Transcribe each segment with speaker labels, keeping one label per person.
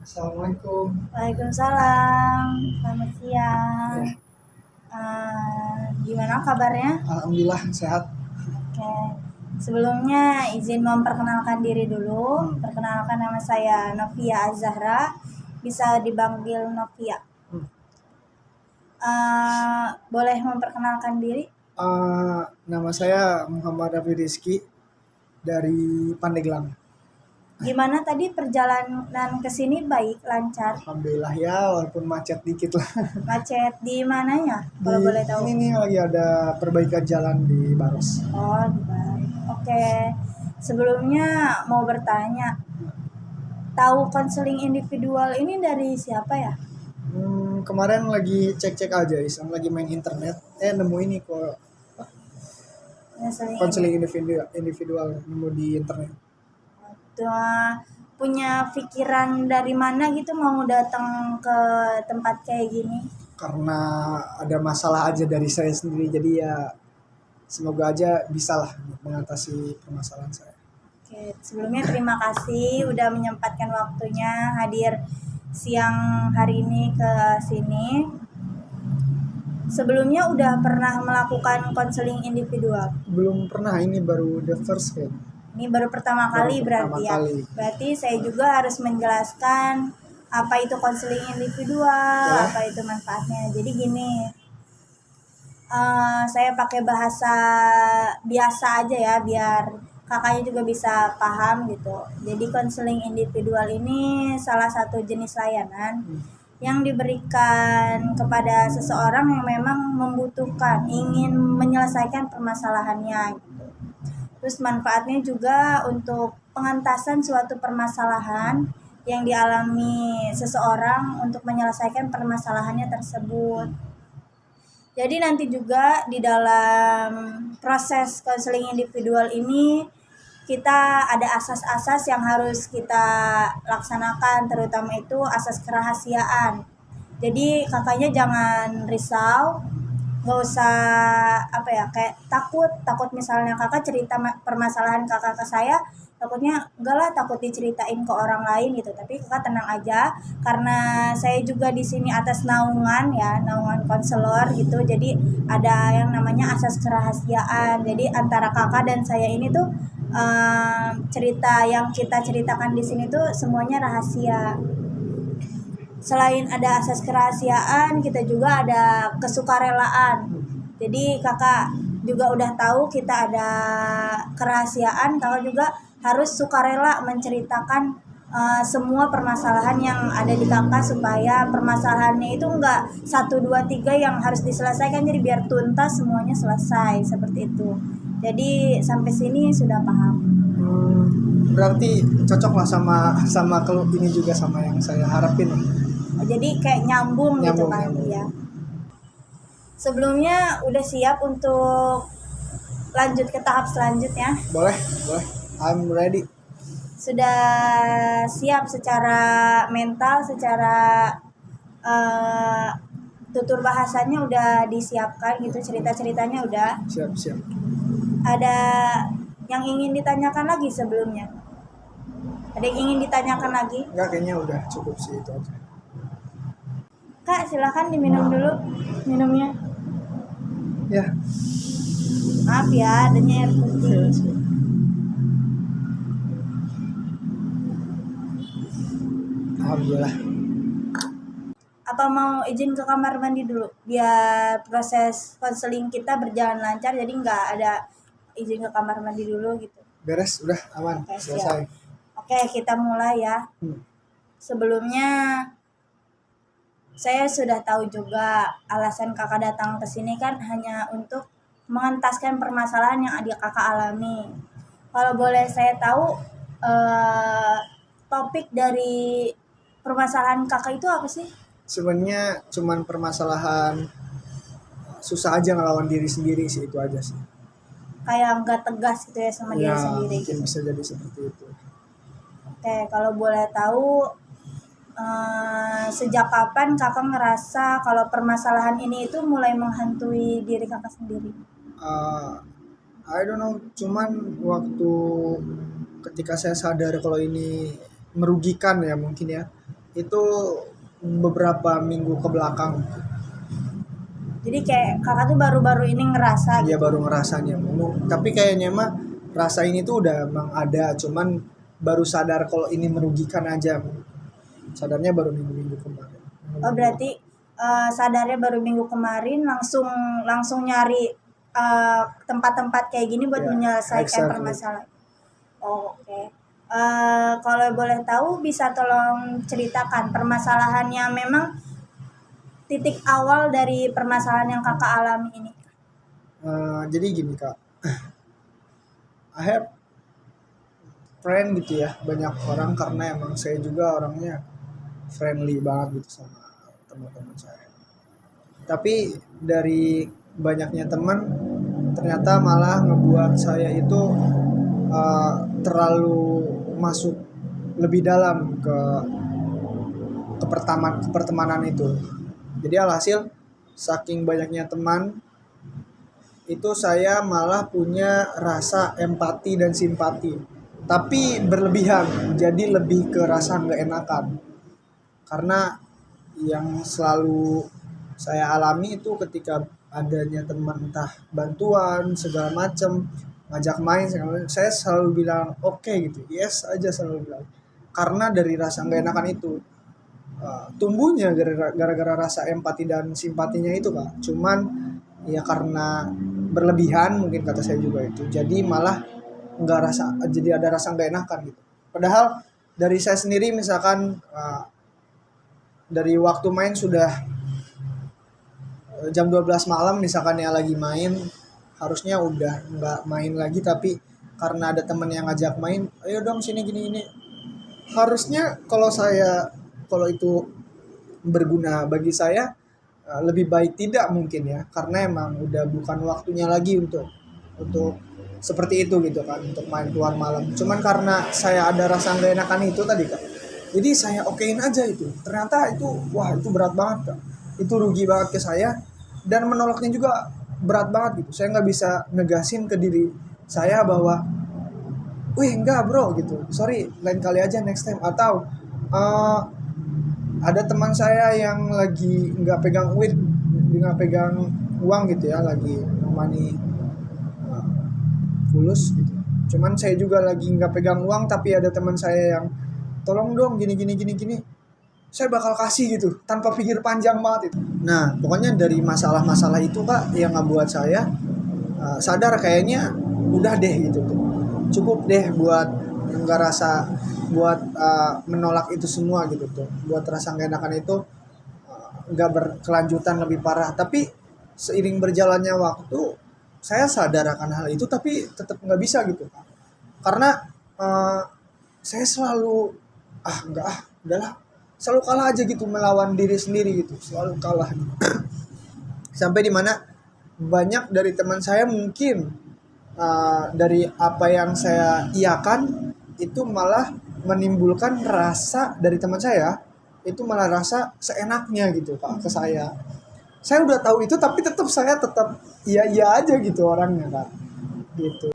Speaker 1: Assalamualaikum.
Speaker 2: Waalaikumsalam, selamat siang.
Speaker 1: Ya,
Speaker 2: Gimana kabarnya?
Speaker 1: alhamdulillah sehat.
Speaker 2: Oke, sebelumnya izin memperkenalkan diri dulu.
Speaker 1: Hmm.
Speaker 2: Perkenalkan, nama saya Novia Azahra, bisa dipanggil Novia.
Speaker 1: Hmm.
Speaker 2: Boleh memperkenalkan diri?
Speaker 1: Nama saya Muhammad Rafi Rizky dari Pandeglang.
Speaker 2: Gimana tadi perjalanan ke sini? Baik, lancar.
Speaker 1: Alhamdulillah ya, walaupun macet dikit lah.
Speaker 2: Macet di mananya?
Speaker 1: Di
Speaker 2: Kalau boleh tahu.
Speaker 1: ini nih lagi ada perbaikan jalan di Baros.
Speaker 2: Oh, baik. Oke. Sebelumnya mau bertanya, tahu konseling individual ini dari siapa ya?
Speaker 1: Kemarin lagi cek-cek aja, iseng lagi main internet, nemu ini kok konseling individual nemu di internet.
Speaker 2: Punya pikiran dari mana gitu mau datang ke tempat kayak gini?
Speaker 1: Karena ada masalah aja dari saya sendiri, jadi ya semoga aja bisa lah mengatasi permasalahan saya.
Speaker 2: Oke, sebelumnya terima kasih udah menyempatkan waktunya hadir siang hari ini ke sini. Sebelumnya udah pernah melakukan konseling individual?
Speaker 1: Belum pernah, ini baru the first kan.
Speaker 2: Ini baru pertama kali berarti ya. Berarti saya juga harus menjelaskan apa itu konseling individual, apa itu manfaatnya. Jadi gini, saya pakai bahasa biasa aja ya, biar kakaknya juga bisa paham gitu. Jadi konseling individual ini salah satu jenis layanan yang diberikan kepada seseorang yang memang membutuhkan, ingin menyelesaikan permasalahannya gitu. Terus manfaatnya juga untuk pengentasan suatu permasalahan yang dialami seseorang untuk menyelesaikan permasalahannya tersebut. Jadi nanti juga di dalam proses konseling individual ini kita ada asas-asas yang harus kita laksanakan, terutama itu asas kerahasiaan. Jadi kakaknya jangan risau, nggak usah kayak takut misalnya kakak cerita permasalahan kakak ke saya, takutnya enggak lah, takut diceritain ke orang lain gitu. Tapi kakak tenang aja, karena saya juga di sini atas naungan konselor gitu, jadi ada yang namanya asas kerahasiaan. Jadi antara kakak dan saya ini tuh cerita yang kita ceritakan di sini tuh semuanya rahasia. Selain ada asas kerahasiaan, kita juga ada kesukarelaan. Jadi kakak juga udah tahu kita ada kerahasiaan, kakak juga harus sukarela menceritakan semua permasalahan yang ada di kakak, supaya permasalahannya itu enggak 1, 2, 3 yang harus diselesaikan, jadi biar tuntas semuanya selesai, seperti itu. Jadi sampai sini sudah paham.
Speaker 1: Berarti cocok lah sama kalau ini juga sama yang saya harapin.
Speaker 2: Jadi kayak nyambung gitu kan ya. Sebelumnya udah siap untuk lanjut ke tahap selanjutnya?
Speaker 1: Boleh. I'm ready.
Speaker 2: Sudah siap secara mental, secara tutur bahasanya udah disiapkan gitu, cerita-ceritanya udah?
Speaker 1: Siap.
Speaker 2: Ada yang ingin ditanyakan lagi sebelumnya? Ada yang ingin ditanyakan lagi?
Speaker 1: Enggak, kayaknya udah cukup sih itu aja.
Speaker 2: Kak, silakan diminum dulu minumnya.
Speaker 1: Ya.
Speaker 2: Maaf ya, adanya air putih.
Speaker 1: Alhamdulillah.
Speaker 2: Apa mau izin ke kamar mandi dulu biar proses konseling kita berjalan lancar, jadi nggak ada izin ke kamar mandi dulu gitu?
Speaker 1: Beres, udah aman.
Speaker 2: Oke,
Speaker 1: selesai.
Speaker 2: Oke, kita mulai ya. Sebelumnya saya sudah tahu juga alasan kakak datang ke sini kan hanya untuk mengentaskan permasalahan yang adik kakak alami. Kalau boleh saya tahu, topik dari permasalahan kakak itu apa sih?
Speaker 1: Sebenarnya cuman permasalahan susah aja ngelawan diri sendiri sih, itu aja sih.
Speaker 2: Kayak nggak tegas gitu ya sama diri sendiri.
Speaker 1: Mungkin bisa jadi seperti itu.
Speaker 2: Oke, kalau boleh tahu, sejak kapan kakak ngerasa kalau permasalahan ini itu mulai menghantui diri kakak sendiri?
Speaker 1: I don't know, cuman waktu ketika saya sadar kalau ini merugikan ya, mungkin ya, itu beberapa minggu ke belakang.
Speaker 2: Jadi kayak kakak tuh baru-baru ini ngerasa
Speaker 1: Dia
Speaker 2: gitu.
Speaker 1: baru ngerasanya. Tapi kayaknya mah rasa ini tuh udah emang ada, cuman baru sadar kalau ini merugikan aja. Sadarnya baru minggu-minggu kemarin.
Speaker 2: Oh berarti sadarnya baru minggu kemarin langsung nyari tempat-tempat kayak gini buat
Speaker 1: Ya,
Speaker 2: menyelesaikan
Speaker 1: exactly.
Speaker 2: permasalahan. Oh, oke. Kalau boleh tahu bisa tolong ceritakan permasalahannya memang titik awal dari permasalahan yang kakak alami ini.
Speaker 1: Jadi gini kak, I have friend gitu ya, banyak orang karena emang saya juga orangnya friendly banget gitu sama teman-teman saya. Tapi dari banyaknya teman ternyata malah ngebuat saya itu terlalu masuk lebih dalam ke pertemanan itu. Jadi alhasil saking banyaknya teman itu saya malah punya rasa empati dan simpati, tapi berlebihan, jadi lebih ke rasa nggak enakan. Karena yang selalu saya alami itu ketika adanya teman entah bantuan segala macem, ngajak main segala macem, saya selalu bilang oke gitu, yes aja selalu bilang. Karena dari rasa nggak enakan itu tumbuhnya gara-gara rasa empati dan simpatinya itu kak. Cuman ya karena berlebihan mungkin kata saya juga itu, jadi malah nggak rasa, jadi ada rasa nggak enakan gitu. Padahal dari saya sendiri misalkan dari waktu main sudah jam 12 malam misalkan ya lagi main, harusnya udah nggak main lagi, tapi karena ada temen yang ngajak main, ayo dong sini gini ini, harusnya kalau itu berguna bagi saya, lebih baik tidak mungkin ya, karena emang udah bukan waktunya lagi untuk seperti itu gitu kan, untuk main keluar malam. Cuman karena saya ada rasa nggak enakan itu tadi kak, jadi saya okein aja itu. Ternyata itu wah itu berat banget kak, itu rugi banget ke saya, dan menolaknya juga berat banget gitu. Saya nggak bisa negasin ke diri saya bahwa wih enggak bro gitu, sorry lain kali aja next time. Atau uh, ada teman saya yang lagi nggak pegang uang gitu ya, lagi money fulus gitu. Cuman saya juga lagi nggak pegang uang, tapi ada teman saya yang tolong dong gini gini gini gini, saya bakal kasih gitu tanpa pikir panjang banget itu. Nah pokoknya dari masalah-masalah itu kak yang ngebuat saya sadar kayaknya udah deh gitu tuh, cukup deh buat nggak rasa, buat menolak itu semua gitu tuh, buat rasa nggak enakan itu nggak berkelanjutan lebih parah. Tapi seiring berjalannya waktu saya sadar akan hal itu, tapi tetap nggak bisa gitu karena uh, saya selalu enggak udahlah, selalu kalah aja gitu melawan diri sendiri gitu, selalu kalah gitu. Sampai dimana banyak dari teman saya mungkin dari apa yang saya iakan itu malah menimbulkan rasa dari teman saya, itu malah rasa seenaknya gitu pak ke saya. Saya udah tahu itu tapi tetap iya iya aja gitu orangnya kak gitu.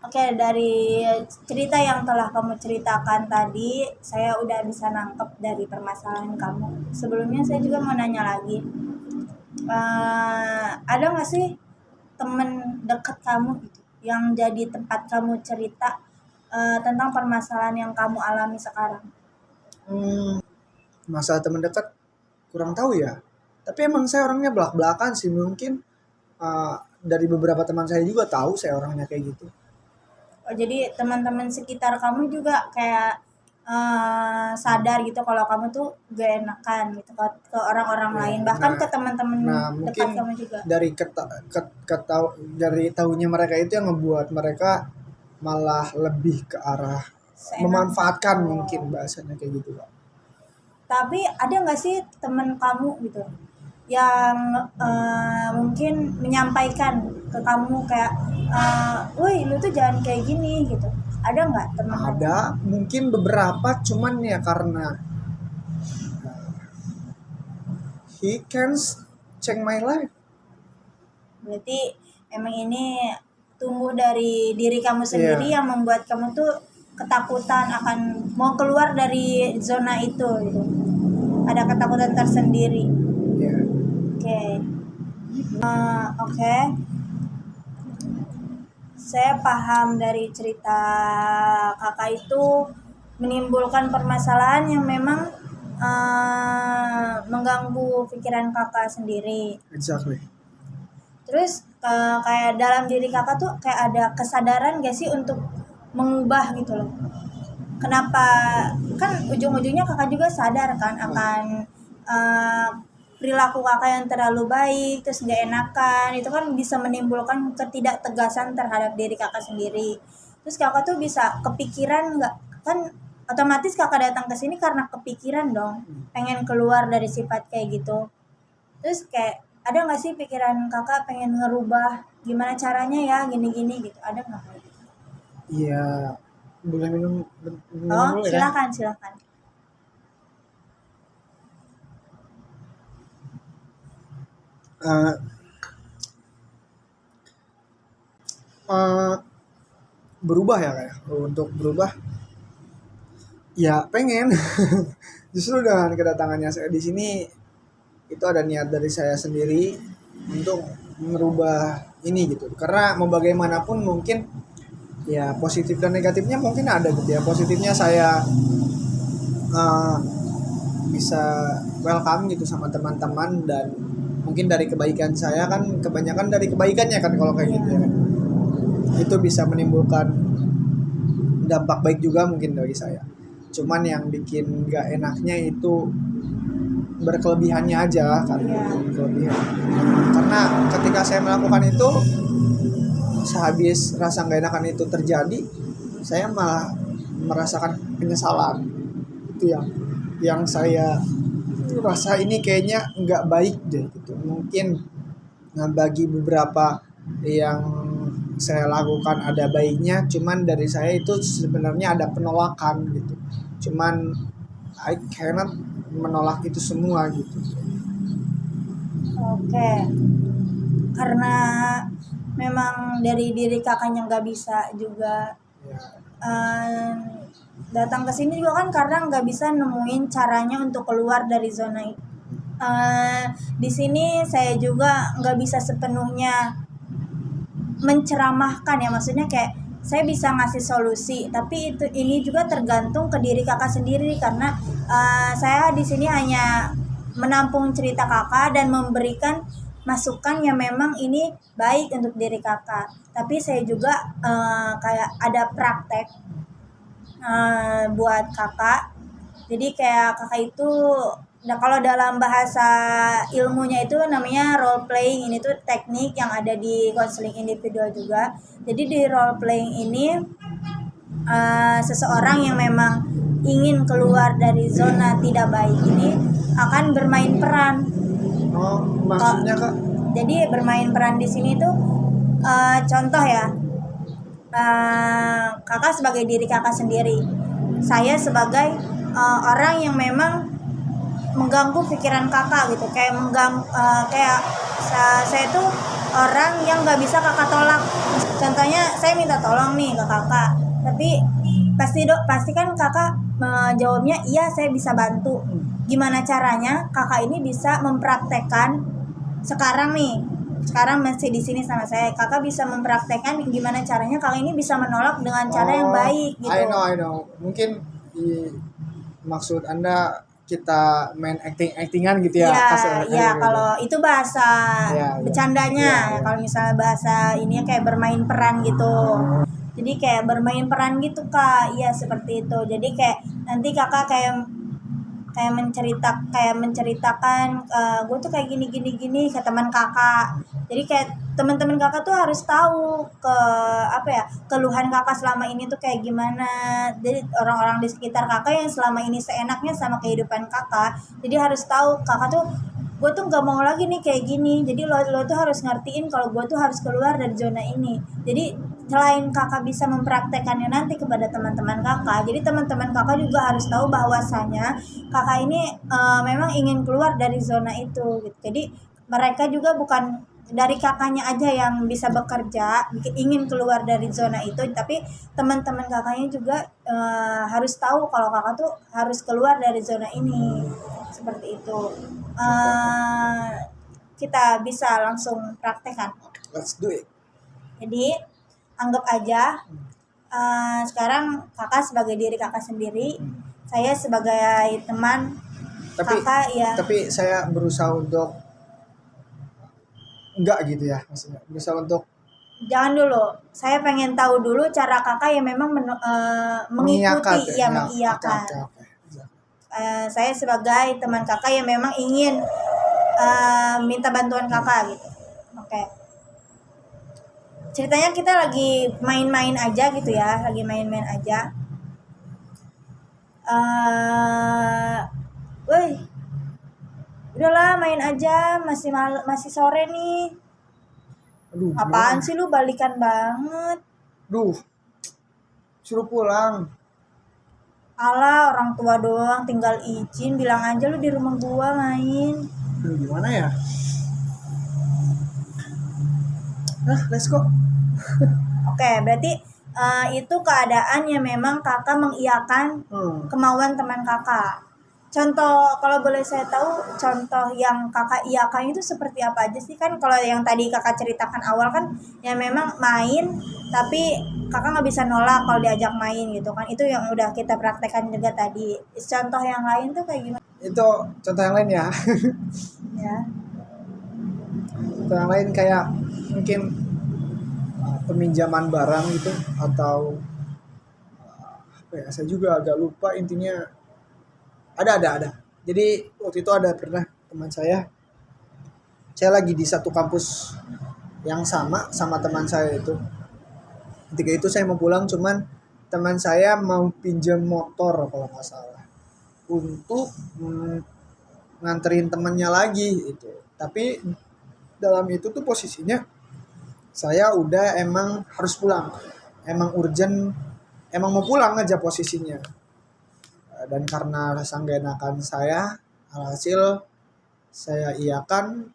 Speaker 2: Oke, dari cerita yang telah kamu ceritakan tadi, saya udah bisa nangkep dari permasalahan kamu. Sebelumnya saya juga mau nanya lagi, ada nggak sih temen dekat kamu gitu, yang jadi tempat kamu cerita tentang permasalahan yang kamu alami sekarang?
Speaker 1: Masalah teman dekat kurang tahu ya, tapi emang saya orangnya belak-belakan sih mungkin. Dari beberapa teman saya juga tahu saya orangnya kayak gitu.
Speaker 2: Oh, jadi teman-teman sekitar kamu juga kayak sadar gitu kalau kamu tuh gak enakan gitu ke orang-orang
Speaker 1: Ya,
Speaker 2: lain, bahkan
Speaker 1: nah,
Speaker 2: ke teman-teman dekat
Speaker 1: mungkin
Speaker 2: kamu juga.
Speaker 1: dari dari tahunya mereka itu yang membuat mereka malah lebih ke arah
Speaker 2: Seenak.
Speaker 1: memanfaatkan, mungkin bahasanya kayak gitu Pak.
Speaker 2: Tapi ada nggak sih temen kamu gitu yang mungkin menyampaikan ke kamu kayak, woi lu tuh jangan kayak gini gitu? Ada nggak temen kamu?
Speaker 1: Ada mungkin beberapa, cuman ya karena he can check my life.
Speaker 2: Berarti emang ini tumbuh dari diri kamu sendiri yang membuat kamu tuh ketakutan akan mau keluar dari zona itu gitu. ada ketakutan tersendiri.
Speaker 1: Ya.
Speaker 2: Oke. Oke. Saya paham dari cerita kakak itu menimbulkan permasalahan yang memang mengganggu pikiran kakak sendiri.
Speaker 1: Exactly.
Speaker 2: Terus kayak dalam diri kakak tuh kayak ada kesadaran gak sih untuk mengubah gitu loh? Kenapa? Kan ujung-ujungnya kakak juga sadar kan akan perilaku kakak yang terlalu baik, terus gak enakan, itu kan bisa menimbulkan ketidaktegasan terhadap diri kakak sendiri. Terus kakak tuh bisa kepikiran gak? Kan otomatis kakak datang ke sini karena kepikiran dong, pengen keluar dari sifat kayak gitu. Terus kayak ada nggak sih pikiran kakak pengen ngerubah gimana caranya ya gini-gini gitu, ada nggak kayak gitu?
Speaker 1: Iya, boleh minum
Speaker 2: Oh,
Speaker 1: dulu ya.
Speaker 2: silakan.
Speaker 1: Eh, eh, berubah ya kayak untuk berubah ya pengen. Justru dengan kedatangannya saya di sini itu ada niat dari saya sendiri untuk merubah ini gitu, karena mau bagaimanapun mungkin ya positif dan negatifnya mungkin ada gitu ya. Positifnya saya eh, bisa welcome gitu sama teman-teman, dan mungkin dari kebaikan saya kan kebanyakan dari kebaikannya kan kalau kayak gitu ya kan, itu bisa menimbulkan dampak baik juga mungkin bagi saya. Cuman yang bikin gak enaknya itu berkelebihannya aja kan.
Speaker 2: Iya.
Speaker 1: Berlebihan. Karena ketika saya melakukan itu, sehabis rasa gak enakan itu terjadi, saya malah merasakan penyesalan. Itu yang saya rasa ini kayaknya nggak baik deh gitu. Mungkin bagi beberapa yang saya lakukan ada baiknya, cuman dari saya itu sebenarnya ada penolakan gitu. Cuman I cannot menolak itu semua gitu.
Speaker 2: Oke, karena memang dari diri kakaknya nggak bisa juga
Speaker 1: Ya,
Speaker 2: datang ke sini juga kan karena nggak bisa nemuin caranya untuk keluar dari zona itu. Di sini saya juga nggak bisa sepenuhnya menceramahkan ya, maksudnya kayak saya bisa ngasih solusi, tapi ini juga tergantung ke diri kakak sendiri, karena saya di sini hanya menampung cerita kakak dan memberikan masukan yang memang ini baik untuk diri kakak. Tapi saya juga kayak ada praktek buat kakak. Jadi kayak kakak itu, nah kalau dalam bahasa ilmunya itu namanya role playing. Ini tuh teknik yang ada di konseling individual juga. Jadi di role playing ini seseorang yang memang ingin keluar dari zona tidak baik ini akan bermain peran.
Speaker 1: oh maksudnya kak?
Speaker 2: Jadi bermain peran di sini tuh contoh ya, kakak sebagai diri kakak sendiri, saya sebagai orang yang memang mengganggu pikiran kakak gitu, kayak kayak saya tuh orang yang nggak bisa kakak tolak. Contohnya saya minta tolong nih ke kakak, tapi pasti kan kakak jawabnya iya saya bisa bantu. Gimana caranya kakak ini bisa mempraktekkan sekarang masih di sini sama saya, kakak bisa mempraktekkan gimana caranya kakak ini bisa menolak dengan cara yang baik gitu.
Speaker 1: I know. Mungkin maksud Anda kita main actingan gitu ya?
Speaker 2: Iya, kalau itu bahasa
Speaker 1: Ya,
Speaker 2: bercandanya.
Speaker 1: ya.
Speaker 2: Kalau misalnya bahasa ini kayak bermain peran gitu. Jadi kayak bermain peran gitu kak. Iya seperti itu. Jadi kayak nanti kakak kayak menceritakan gue tuh kayak gini ke teman kakak. Jadi kayak teman-teman kakak tuh harus tahu keluhan kakak selama ini tuh kayak gimana. Jadi orang-orang di sekitar kakak yang selama ini seenaknya sama kehidupan kakak, jadi harus tahu kakak tuh, gue tuh nggak mau lagi nih kayak gini. Jadi lo tuh harus ngertiin kalau gue tuh harus keluar dari zona ini. Jadi selain kakak bisa mempraktekannya nanti kepada teman-teman kakak, jadi teman-teman kakak juga harus tahu bahwasanya kakak ini memang ingin keluar dari zona itu gitu. Jadi mereka juga bukan dari kakaknya aja yang bisa bekerja ingin keluar dari zona itu, tapi teman-teman kakaknya juga harus tahu kalau kakak tuh harus keluar dari zona ini. seperti itu. Kita bisa langsung praktekkan.
Speaker 1: Let's do it.
Speaker 2: Jadi anggap aja sekarang kakak sebagai diri kakak sendiri, saya sebagai teman kakak ya.
Speaker 1: Tapi saya berusaha untuk enggak gitu ya, maksudnya berusaha untuk
Speaker 2: Jangan dulu, saya pengen tahu dulu cara kakak yang memang mengikuti, mengiyakan.
Speaker 1: Oke.
Speaker 2: Saya sebagai teman kakak yang memang ingin minta bantuan kakak gitu. Oke. Ceritanya kita lagi main-main aja gitu ya, lagi main-main aja. Woi, udahlah main aja, masih sore nih.
Speaker 1: Aduh,
Speaker 2: Apaan
Speaker 1: gimana?
Speaker 2: sih lu balikan banget?
Speaker 1: Duh, suruh pulang.
Speaker 2: Alah, orang tua doang tinggal izin, bilang aja lu di rumah gua main.
Speaker 1: Aduh, gimana ya? Let's go.
Speaker 2: Oke, berarti itu keadaan yang memang kakak mengiyakan kemauan teman kakak. Contoh, kalau boleh saya tahu, contoh yang kakak iyakan itu seperti apa aja sih? Kan kalau yang tadi kakak ceritakan awal kan, yang memang main, tapi kakak nggak bisa nolak kalau diajak main gitu kan. Itu yang udah kita praktekkan juga tadi. Contoh yang lain tuh kayak gimana?
Speaker 1: Itu contoh yang lain ya.
Speaker 2: Ya.
Speaker 1: Contoh yang lain kayak mungkin peminjaman barang gitu, atau apa ya, saya juga agak lupa intinya. Ada. Jadi waktu itu ada pernah teman saya lagi di satu kampus yang sama teman saya itu. Ketika itu saya mau pulang, cuman teman saya mau pinjam motor kalau nggak salah untuk nganterin temannya lagi itu. Tapi dalam itu tuh posisinya saya udah emang harus pulang, emang urgent, emang mau pulang aja posisinya. Dan karena rasa gak enakan saya, alhasil saya iakan,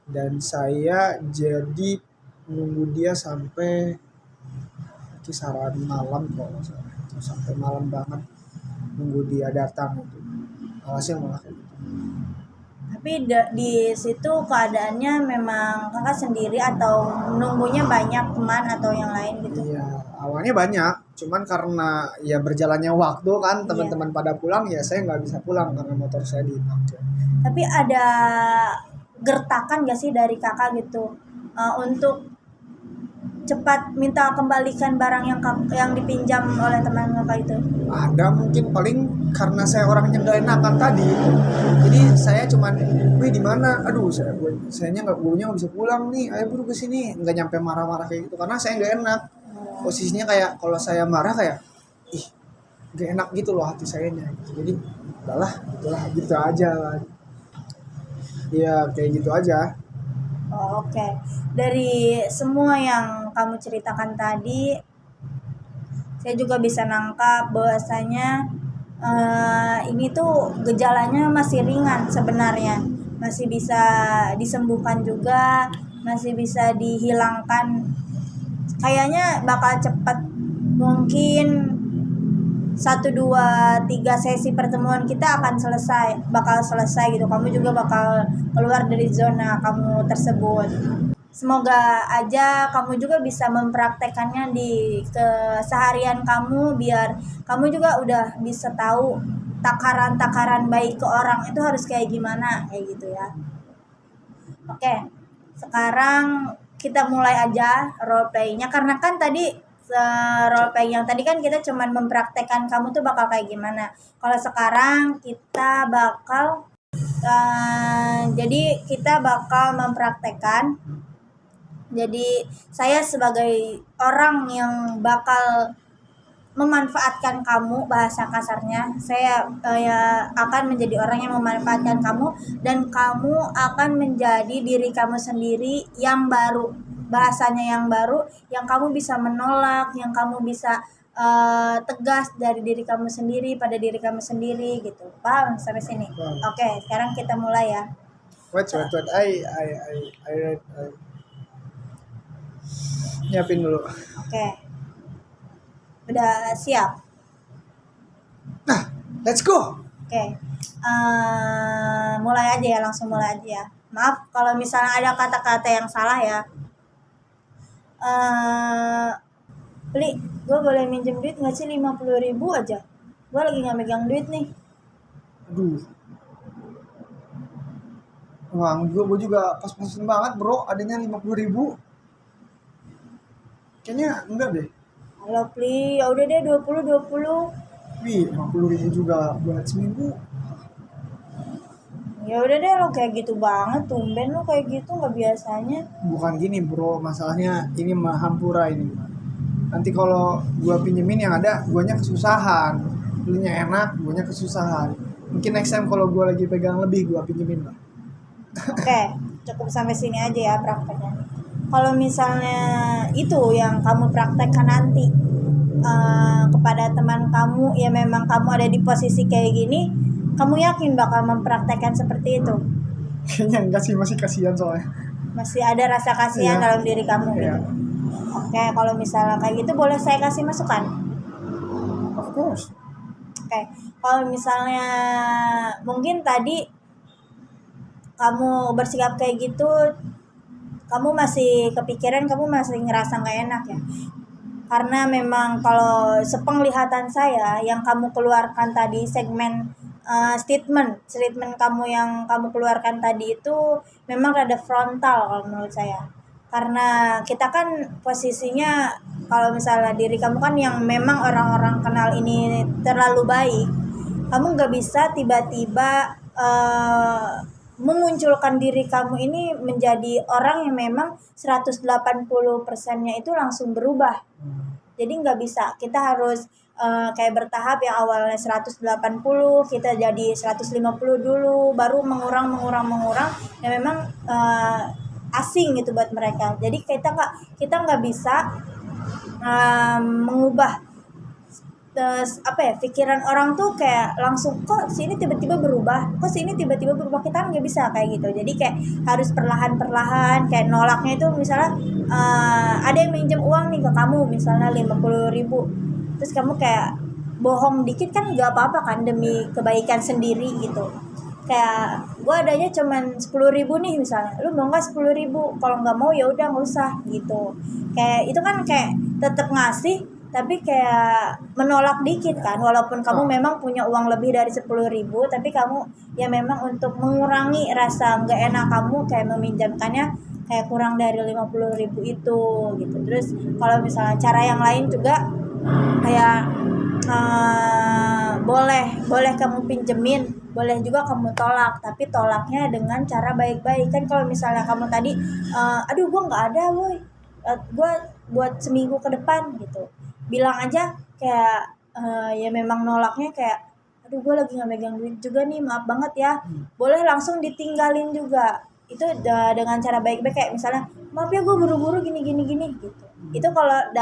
Speaker 1: dan saya jadi nunggu dia sampai kisaran malam kalau nggak salah. Sampai malam banget nunggu dia datang itu. Alhasil malah kayak gitu.
Speaker 2: Tapi di situ keadaannya memang kakak sendiri atau nunggunya banyak teman atau yang lain gitu?
Speaker 1: Iya, awalnya banyak, cuman karena ya berjalannya waktu kan, teman-teman pada pulang, ya saya nggak bisa pulang karena motor saya dipakai.
Speaker 2: Tapi ada gertakan gak sih dari kakak gitu untuk cepat minta kembalikan barang yang dipinjam oleh teman kakak itu?
Speaker 1: Ada, mungkin paling karena saya orangnya nggak enakan tadi, jadi saya cuman, wih di mana, aduh sayanya nggak bisa pulang nih, ayo buru ke sini, nggak nyampe marah-marah kayak gitu karena saya nggak enak. Posisinya kayak kalau saya marah kayak ih nggak enak gitu loh hati sayanya gitu. Jadi udahlah gitu aja lah. Iya kayak gitu aja.
Speaker 2: Oh, oke. Dari semua yang kamu ceritakan tadi, saya juga bisa nangkap bahwasanya ini tuh gejalanya masih ringan sebenarnya, masih bisa disembuhkan juga, masih bisa dihilangkan. Kayaknya bakal cepat, mungkin 1, 2, 3 sesi pertemuan kita bakal selesai gitu. Kamu juga bakal keluar dari zona kamu tersebut. Semoga aja kamu juga bisa mempraktekannya di keseharian kamu, biar kamu juga udah bisa tahu takaran-takaran baik ke orang itu harus kayak gimana, kayak gitu ya. Oke, sekarang kita mulai aja role play-nya, karena kan tadi role play yang tadi kan kita cuman mempraktekkan kamu tuh bakal kayak gimana. Kalau sekarang kita bakal jadi kita bakal mempraktekkan. Jadi saya sebagai orang yang bakal memanfaatkan kamu, bahasa kasarnya saya akan menjadi orang yang memanfaatkan kamu, dan kamu akan menjadi diri kamu sendiri yang baru, bahasanya yang baru, yang kamu bisa menolak, yang kamu bisa tegas dari diri kamu sendiri pada diri kamu sendiri gitu. Paham sampai sini? Oke, sekarang kita mulai ya.
Speaker 1: Wait. I nyiapin dulu.
Speaker 2: Oke. Udah siap?
Speaker 1: Nah, let's go.
Speaker 2: Oke, mulai aja ya, langsung mulai aja ya. Maaf kalau misalnya ada kata-kata yang salah ya. Li, gue boleh minjem duit nggak sih 50.000 aja? Gue lagi nggak megang duit nih.
Speaker 1: Aduh, wah gue juga pas-pasan banget bro, adanya 50.000. Kayaknya enggak deh.
Speaker 2: Halo Pli, ya udah deh 20.
Speaker 1: Wih, 50.000 juga buat seminggu.
Speaker 2: Ya udah deh, lo kayak gitu banget, tumben lo kayak gitu nggak biasanya.
Speaker 1: Bukan gini bro, masalahnya ini mah hampura ini. Nanti kalau gua pinjemin yang ada, guanya kesusahan. Belinya enak, guanya kesusahan. Mungkin next time kalau gua lagi pegang lebih, gua pinjemin lah.
Speaker 2: Oke, cukup sampai sini aja ya prakteknya. Kalau misalnya itu yang kamu praktekkan nanti kepada teman kamu, ya memang kamu ada di posisi kayak gini, kamu yakin bakal mempraktekkan seperti itu?
Speaker 1: Kayaknya enggak sih, masih kasihan soalnya.
Speaker 2: Masih ada rasa kasihan
Speaker 1: Iya.
Speaker 2: dalam diri kamu
Speaker 1: Iya.
Speaker 2: gitu. Oke, kalau misalnya kayak gitu boleh saya kasih masukan?
Speaker 1: Of course.
Speaker 2: Oke, kalau misalnya mungkin tadi kamu bersikap kayak gitu, kamu masih kepikiran, kamu masih ngerasa nggak enak ya, karena memang kalau sepenglihatan saya yang kamu keluarkan tadi segmen statement kamu yang kamu keluarkan tadi itu memang rada frontal kalau menurut saya, karena kita kan posisinya kalau misalnya diri kamu kan yang memang orang-orang kenal ini terlalu baik, kamu nggak bisa tiba-tiba memunculkan diri kamu ini menjadi orang yang memang 180%-nya itu langsung berubah. Jadi nggak bisa, kita harus kayak bertahap, yang awalnya 180 kita jadi 150 dulu, baru mengurang, ya memang asing gitu buat mereka. Jadi kita nggak bisa mengubah pikiran orang tuh kayak langsung kok sini tiba-tiba berubah, kita nggak bisa kayak gitu. Jadi kayak harus perlahan-perlahan, kayak nolaknya itu misalnya ada yang minjem uang nih ke kamu misalnya 50.000, terus kamu kayak bohong dikit kan nggak apa-apa kan, demi kebaikan sendiri gitu. Kayak gue adanya cuman 10.000 nih misalnya, lu mau nggak 10.000? Kalau nggak mau ya udah nggak usah gitu. Kayak itu kan kayak tetap ngasih tapi kayak menolak dikit kan, walaupun kamu memang punya uang lebih dari 10.000, tapi kamu ya memang untuk mengurangi rasa nggak enak kamu kayak meminjamkannya kayak kurang dari 50.000 itu gitu. Terus kalau misalnya cara yang lain juga kayak boleh kamu pinjemin, boleh juga kamu tolak, tapi tolaknya dengan cara baik-baik kan. Kalau misalnya kamu tadi aduh gue nggak ada boy, gue buat seminggu ke depan gitu, bilang aja kayak ya memang nolaknya kayak aduh gue lagi nggak megang duit juga nih, maaf banget ya. Boleh langsung ditinggalin juga itu dengan cara baik-baik, kayak misalnya maaf ya gue buru-buru gini gitu. Itu kalau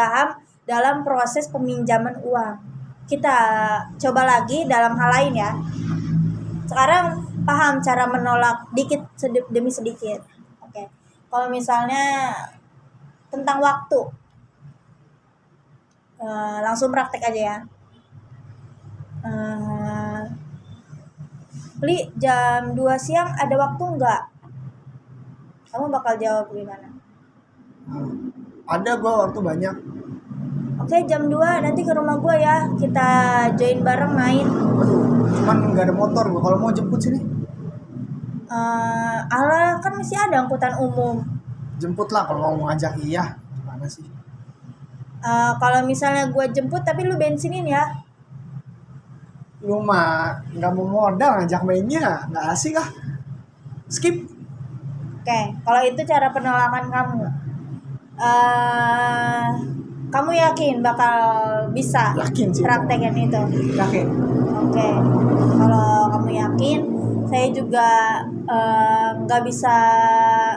Speaker 2: dalam proses peminjaman uang. Kita coba lagi dalam hal lain ya. Sekarang paham cara menolak dikit demi sedikit. Oke. Kalau misalnya tentang waktu, langsung praktek aja ya. Li, jam 2 siang ada waktu nggak? Kamu bakal jawab gimana?
Speaker 1: Ada gua waktu banyak.
Speaker 2: Oke, jam 2 nanti ke rumah gue ya, kita join bareng main.
Speaker 1: Aduh, cuman nggak ada motor gua. Kalau mau jemput sini,
Speaker 2: Alah, kan masih ada angkutan umum.
Speaker 1: jemput lah kalau mau ngajak. Iya, gimana sih?
Speaker 2: Kalau misalnya gue jemput tapi lu bensinin ya.
Speaker 1: Lu mah nggak mau modal ngajak mainnya, nggak asik ah. Skip.
Speaker 2: Oke, kalau itu cara penolakan kamu. Kamu yakin bakal bisa
Speaker 1: Yakin sih.
Speaker 2: praktekin itu?
Speaker 1: Yakin.
Speaker 2: Oke, kalau kamu yakin, saya juga nggak bisa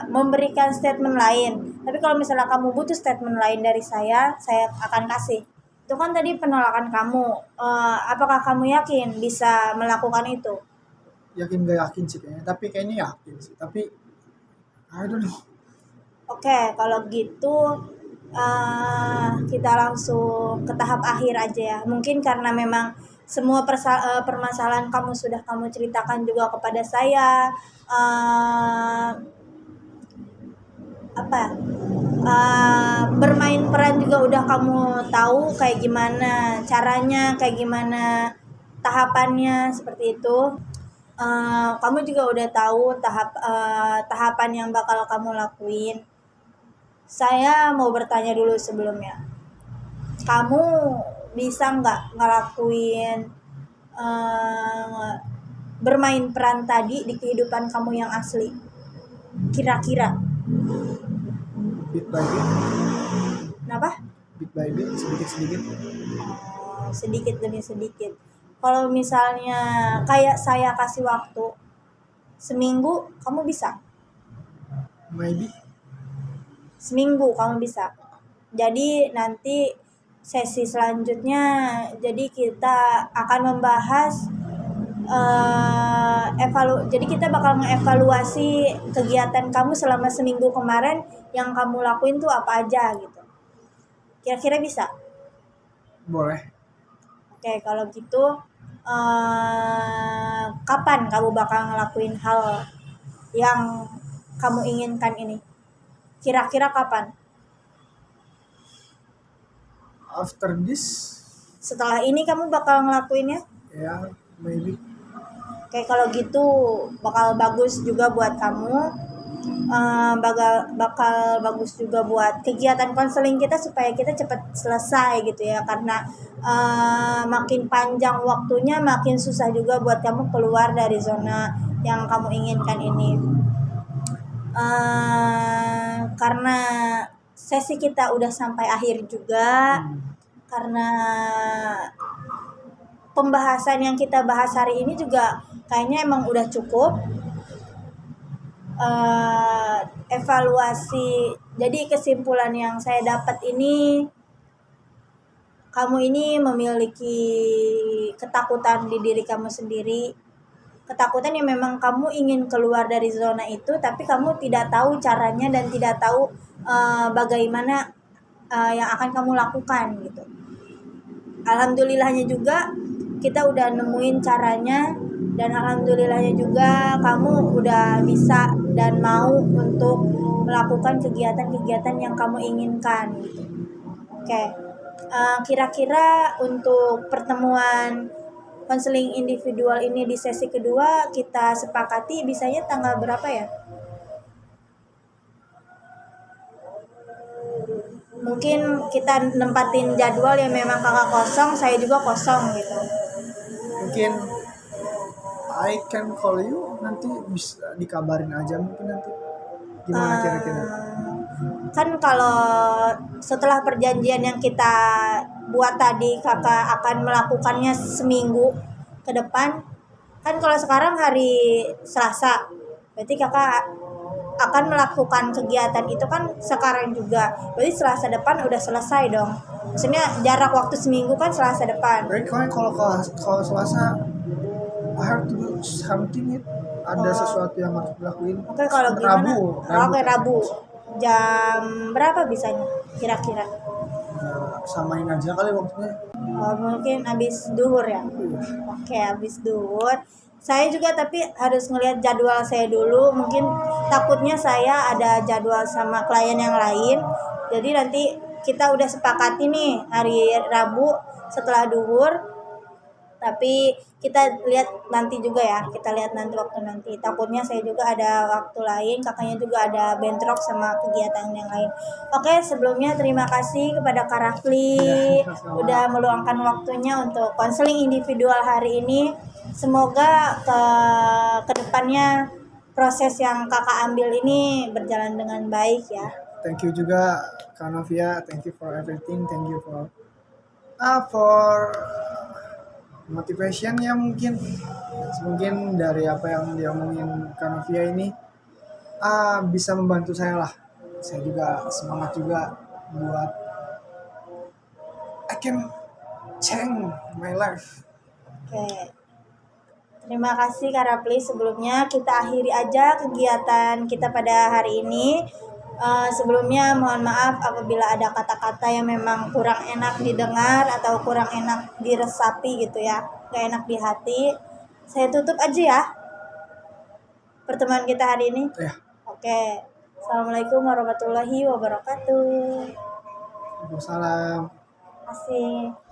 Speaker 2: memberikan statement lain. Tapi kalau misalnya kamu butuh statement lain dari saya akan kasih. Itu kan tadi penolakan kamu. Apakah kamu yakin bisa melakukan itu?
Speaker 1: Yakin gak yakin sih kayaknya. Tapi kayaknya yakin sih. Tapi I don't know.
Speaker 2: Oke, kalau gitu kita langsung ke tahap akhir aja ya. Mungkin karena memang semua permasalahan kamu sudah kamu ceritakan juga kepada saya. Bermain peran juga udah kamu tahu kayak gimana caranya, kayak gimana tahapannya, seperti itu. Kamu juga udah tahu tahapan yang bakal kamu lakuin. Saya mau bertanya dulu sebelumnya, kamu bisa nggak ngelakuin bermain peran tadi di kehidupan kamu yang asli? Kira-kira
Speaker 1: Bit by bit,
Speaker 2: kenapa?
Speaker 1: bit by bit, sedikit-sedikit.
Speaker 2: Sedikit demi sedikit. Kalau misalnya kayak saya kasih waktu seminggu, kamu bisa?
Speaker 1: Maybe.
Speaker 2: Seminggu kamu bisa. Jadi nanti sesi selanjutnya, jadi kita akan membahas jadi kita bakal mengevaluasi kegiatan kamu selama seminggu kemarin, yang kamu lakuin tuh apa aja gitu. Kira-kira bisa?
Speaker 1: Boleh.
Speaker 2: Oke, kalau gitu kapan kamu bakal ngelakuin hal yang kamu inginkan ini? Kira-kira kapan?
Speaker 1: After this,
Speaker 2: Setelah ini kamu bakal ngelakuinnya?
Speaker 1: ya, maybe.
Speaker 2: Oke, kalau gitu bakal bagus juga buat kamu. Bakal bagus juga buat kegiatan konseling kita supaya kita cepat selesai gitu ya, karena makin panjang waktunya makin susah juga buat kamu keluar dari zona yang kamu inginkan ini. Karena sesi kita udah sampai akhir juga, karena pembahasan yang kita bahas hari ini juga kayaknya emang udah cukup. Evaluasi, jadi kesimpulan yang saya dapat ini, kamu ini memiliki ketakutan di diri kamu sendiri, ketakutan yang memang kamu ingin keluar dari zona itu, tapi kamu tidak tahu caranya dan tidak tahu bagaimana yang akan kamu lakukan gitu. Alhamdulillahnya juga kita udah nemuin caranya, dan alhamdulillahnya juga kamu udah bisa dan mau untuk melakukan kegiatan-kegiatan yang kamu inginkan gitu. Oke. Kira-kira untuk pertemuan konseling individual ini di sesi kedua kita sepakati bisanya tanggal berapa ya? Mungkin kita nempatin jadwal yang memang kakak kosong, saya juga kosong gitu.
Speaker 1: Mungkin I can call you, nanti bisa dikabarin aja mungkin nanti. Gimana kira-kira?
Speaker 2: Kan kalau setelah perjanjian yang kita buat tadi, kakak akan melakukannya seminggu ke depan. Kan kalau sekarang hari Selasa, berarti kakak akan melakukan kegiatan itu kan sekarang juga. Berarti Selasa depan udah selesai dong. Maksudnya jarak waktu seminggu kan Selasa depan.
Speaker 1: Berarti kalau Selasa I have to do something, ada sesuatu yang harus dilakuin.
Speaker 2: Oke, kalau gimana? Oke, Rabu.
Speaker 1: Rabu.
Speaker 2: Jam berapa bisanya kira-kira?
Speaker 1: Samain aja kali waktunya.
Speaker 2: Mungkin habis duhur ya. Oke, habis duhur. Saya juga tapi harus ngelihat jadwal saya dulu. Mungkin takutnya saya ada jadwal sama klien yang lain. Jadi nanti kita udah sepakati nih hari Rabu setelah duhur. Tapi kita lihat nanti juga ya. Kita lihat nanti waktu nanti. Takutnya saya juga ada waktu lain, kakaknya juga ada bentrok sama kegiatan yang lain. Oke, sebelumnya terima kasih kepada Kak Rafli udah meluangkan waktunya untuk konseling individual hari ini. Semoga ke depannya proses yang kakak ambil ini berjalan dengan baik ya.
Speaker 1: Thank you juga Kak Novia, thank you for everything, thank you for motivation ya, mungkin dari apa yang diomongin Kak Novia ini bisa membantu saya lah. Saya juga semangat juga buat I can change my life.
Speaker 2: Oke. Terima kasih Kak Rapli. Sebelumnya kita akhiri aja kegiatan kita pada hari ini. Sebelumnya mohon maaf apabila ada kata-kata yang memang kurang enak didengar atau kurang enak diresapi gitu ya, gak enak di hati. Saya tutup aja ya pertemuan kita hari ini.
Speaker 1: Ya.
Speaker 2: Oke, assalamualaikum warahmatullahi wabarakatuh.
Speaker 1: Waalaikumsalam.
Speaker 2: Terima kasih.